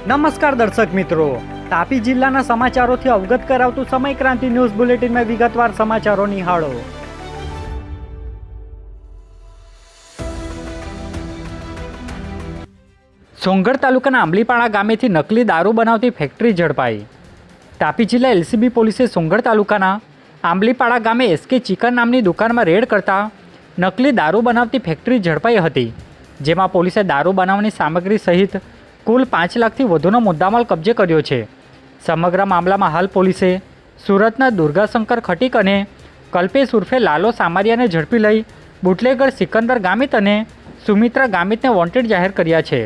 નમસ્કાર દર્શક મિત્રો, તાપી જિલ્લાના સમાચારોથી અવગત કરાવતું સમય ક્રાંતિ ન્યૂઝ બુલેટિનમાં વિગતવાર સમાચારો નિહાળો. સોંગઢ તાલુકાના આંબલીપાડા ગામેથી નકલી દારૂ બનાવતી ફેક્ટરી ઝડપાઈ. તાપી જિલ્લા એલસીબી પોલીસે સોંગઢ તાલુકાના આંબલીપાડા ગામે એસકે ચિકન નામની દુકાનમાં રેડ કરતા નકલી દારૂ બનાવતી ફેક્ટરી ઝડપાઈ હતી, જેમાં પોલીસે દારૂ બનાવવાની સામગ્રી સહિત કુલ 5 લાખથી વધુનો મુદ્દામાલ કબજે કર્યો છે. સમગ્ર મામલામાં હાલ પોલીસે સુરતના દુર્ગાશંકર ખટીક અને કલ્પેશ ઉર્ફે લાલો સામરિયાને ઝડપી લઈ બુટલેગર સિકંદર ગામિત અને સુમિત્રા ગામિતને વોન્ટેડ જાહેર કર્યા છે.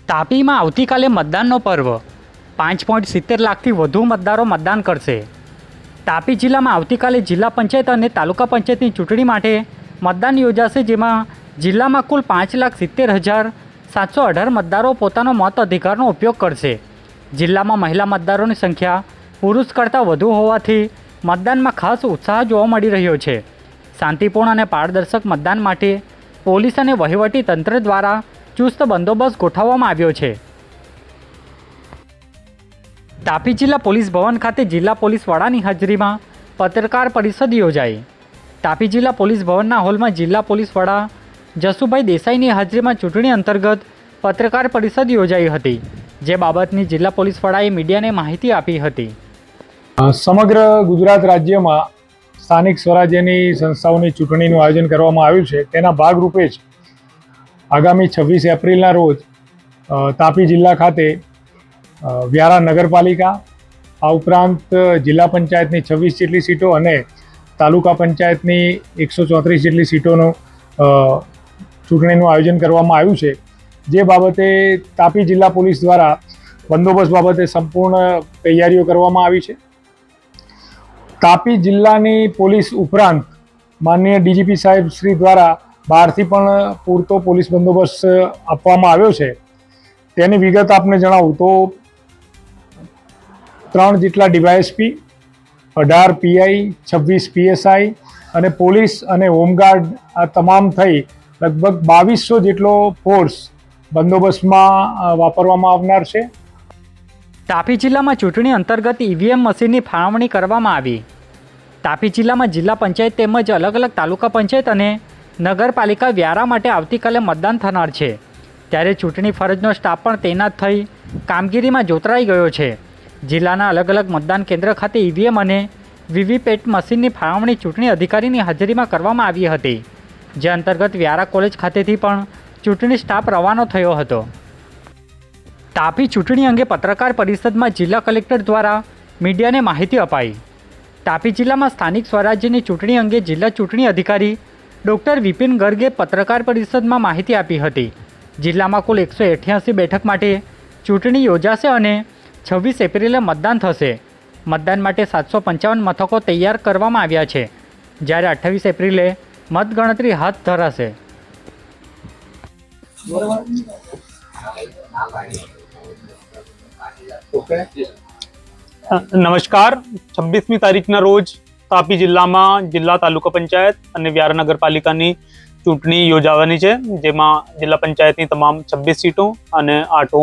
તાપીમાં આવતીકાલે મતદાનનો પર્વ, 5.70 લાખથી વધુ મતદારો મતદાન કરશે. તાપી જિલ્લામાં આવતીકાલે જિલ્લા પંચાયત અને તાલુકા પંચાયતની ચૂંટણી માટે મતદાન યોજાશે, જેમાં જિલ્લામાં કુલ 5,70,718 મતદારો પોતાનો મત અધિકારનો ઉપયોગ કરશે. જિલ્લામાં મહિલા મતદારોની સંખ્યા પુરુષ કરતાં વધુ હોવાથી મતદાનમાં ખાસ ઉત્સાહ જોવા મળી રહ્યો છે. શાંતિપૂર્ણ અને પારદર્શક મતદાન માટે પોલીસ અને વહીવટી તંત્ર દ્વારા ચુસ્ત બંદોબસ્ત ગોઠવવામાં આવ્યો છે. તાપી જિલ્લા પોલીસ ભવન ખાતે જિલ્લા પોલીસ વડાની હાજરીમાં પત્રકાર પરિષદ યોજાઈ. તાપી જિલ્લા પોલીસ ભવનના હોલમાં જિલ્લા પોલીસ વડા જસુભાઈ દેસાઈની હાજરીમાં ચૂંટણી અંતર્ગત પત્રકાર પરિષદ યોજાઈ હતી, જે બાબતની જિલ્લા પોલીસ વડાએ મીડિયાને માહિતી આપી હતી. સમગ્ર ગુજરાત રાજ્યમાં સ્થાનિક સ્વરાજ્યની સંસ્થાઓની ચૂંટણીનું આયોજન કરવામાં આવ્યું છે. તેના ભાગરૂપે જ આગામી 26 એપ્રિલના રોજ તાપી જિલ્લા ખાતે વ્યારા નગરપાલિકા, આ ઉપરાંત જિલ્લા પંચાયતની 26 જેટલી સીટો અને તાલુકા પંચાયતની 134 જેટલી સીટોનું ચૂંટણીનું આયોજન કરવામાં આવ્યું છે. જે બાબતે તાપી જિલ્લા પોલીસ દ્વારા બંદોબસ્ત બાબતે સંપૂર્ણ તૈયારીઓ કરવામાં આવી છે. તાપી જિલ્લાની પોલીસ ઉપરાંત માનનીય ડીજીપી સાહેબ શ્રી દ્વારા બહારથી પણ પૂરતો પોલીસ બંદોબસ્ત આપવામાં આવ્યો છે. તેની વિગત આપને જણાવું તો 3 જેટલા ડીવાયએસપી, 18 પીઆઈ, 26 પીએસઆઈ અને પોલીસ અને હોમગાર્ડ આ તમામ થઈ લગભગ 2200 જેટલો ફોર્સ બંદોબસ્તમાં વાપરવામાં આવનાર છે. તાપી જિલ્લામાં ચૂંટણી અંતર્ગત ઈવીએમ મશીનની ફાળવણી કરવામાં આવી. તાપી જિલ્લામાં જિલ્લા પંચાયત તેમજ અલગ અલગ તાલુકા પંચાયત અને નગરપાલિકા વ્યારા માટે આવતીકાલે મતદાન થનાર છે, ત્યારે ચૂંટણી ફરજનો સ્ટાફ પણ તૈનાત થઈ કામગીરીમાં જોતરાઈ ગયો છે. જિલ્લાના અલગ અલગ મતદાન કેન્દ્ર ખાતે ઈવીએમ અને વીવીપેટ મશીનની ફાળવણી ચૂંટણી અધિકારીની હાજરીમાં કરવામાં આવી હતી, જે અંતર્ગત વ્યારા કોલેજ ખાતેથી પણ ચૂંટણી સ્ટાફ રવાનો થયો હતો. તાપી ચૂંટણી અંગે પત્રકાર પરિષદમાં જિલ્લા કલેક્ટર દ્વારા મીડિયાને માહિતી અપાઈ. તાપી જિલ્લામાં સ્થાનિક સ્વરાજ્યની ચૂંટણી અંગે જિલ્લા ચૂંટણી અધિકારી ડૉક્ટર વિપિન ગર્ગે પત્રકાર પરિષદમાં માહિતી આપી હતી. જિલ્લામાં કુલ 188 બેઠક માટે ચૂંટણી યોજાશે અને 26 એપ્રિલે મતદાન થશે. મતદાન માટે 755 મથકો તૈયાર કરવામાં આવ્યા છે, જ્યારે 28 એપ્રિલે મતગણતરી હાથ ધરાશે. નમસ્કાર. 26મી તારીખના રોજ તાપી જિલ્લામાં જિલ્લા તાલુકા પંચાયત અને વ્યારા નગરપાલિકાની ચૂંટણી યોજાવાની છે, જેમાં જિલ્લા પંચાયતની તમામ 26 સીટો અને 8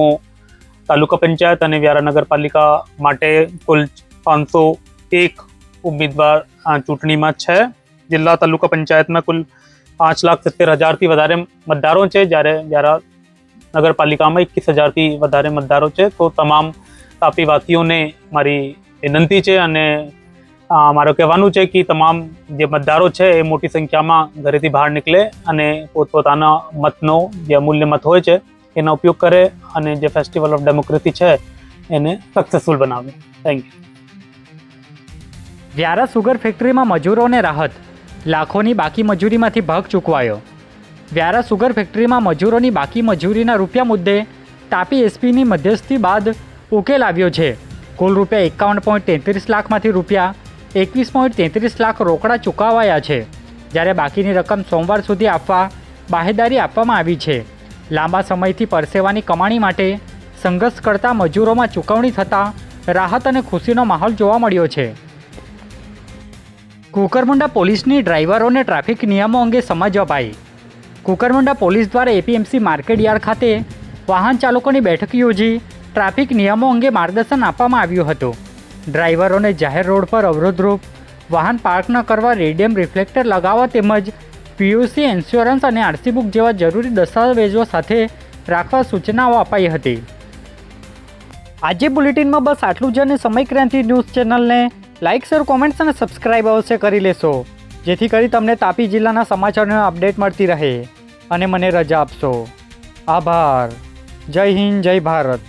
તાલુકા પંચાયત અને વ્યારા નગરપાલિકા માટે કુલ 501 ઉમેદવાર આ ચૂંટણીમાં છે. જિલ્લા તાલુકા પંચાયતમાં કુલ 5,70,000થી વધારે મતદારો છે, જ્યારે વ્યારા નગરપાલિકામાં 21,000થી વધારે મતદારો છે. તો તમામ તાપીવાસીઓને મારી વિનંતી છે અને મારું કહેવાનું છે કે તમામ જે મતદારો છે એ મોટી સંખ્યામાં ઘરેથી બહાર નીકળે અને પોતપોતાના મતનો જે અમૂલ્ય મત હોય છે એનો ઉપયોગ કરે અને જે ફેસ્ટિવલ ઓફ ડેમોક્રેસી છે એને સક્સેસફુલ બનાવે. Thank you. વ્યારા સુગર ફેક્ટરીમાં મજૂરોને રાહત, લાખોની બાકી મજૂરીમાંથી ભાગ ચૂકવાયો. વ્યારા સુગર ફેક્ટરીમાં મજૂરોની બાકી મજૂરીના રૂપિયા મુદ્દે તાપી એસપીની મધ્યસ્થી બાદ ઉકેલ આવ્યો છે. કુલ રૂપિયા 51.33 લાખમાંથી રૂપિયા 21.33 લાખ રોકડા ચૂકવાયા છે, જ્યારે બાકીની રકમ સોમવાર સુધી આપવા બાહેદારી આપવામાં આવી છે. લાંબા સમયથી પરસેવાની કમાણી માટે સંઘર્ષ કરતા મજૂરોમાં ચૂકવણી થતાં રાહત અને ખુશીનો માહોલ જોવા મળ્યો છે. કુકરમુંડા પોલીસની ડ્રાઈવરોને ટ્રાફિક નિયમો અંગે સમજ અપાઈ. કુકરમુંડા પોલીસ દ્વારા એપીએમસી માર્કેટ યાર્ડ ખાતે વાહન ચાલકોની બેઠક યોજી ટ્રાફિક નિયમો અંગે માર્ગદર્શન આપવામાં આવ્યું હતું. ડ્રાઈવરોને જાહેર રોડ પર અવરોધરૂપ વાહન પાર્ક ન કરવા રેડિયમ રિફ્લેક્ટર લગાવવા તેમજ પીયુસી ઇન્સ્યોરન્સ અને આરસી બુક જેવા જરૂરી દસ્તાવેજો સાથે રાખવા સૂચનાઓ અપાઈ હતી. આજે બુલેટિનમાં બસ આટલું જ અને સમયક્રાંતિ ન્યૂઝ ચેનલને લાઇક શેર કોમેન્ટ્સ અને સબસ્ક્રાઇબ અવશ્ય કરી લેશો, જેથી કરી તમને તાપી જિલ્લાના સમાચારોની અપડેટ મળતી રહે અને મને રજા આપશો. આભાર. જય હિન્દ, જય ભારત.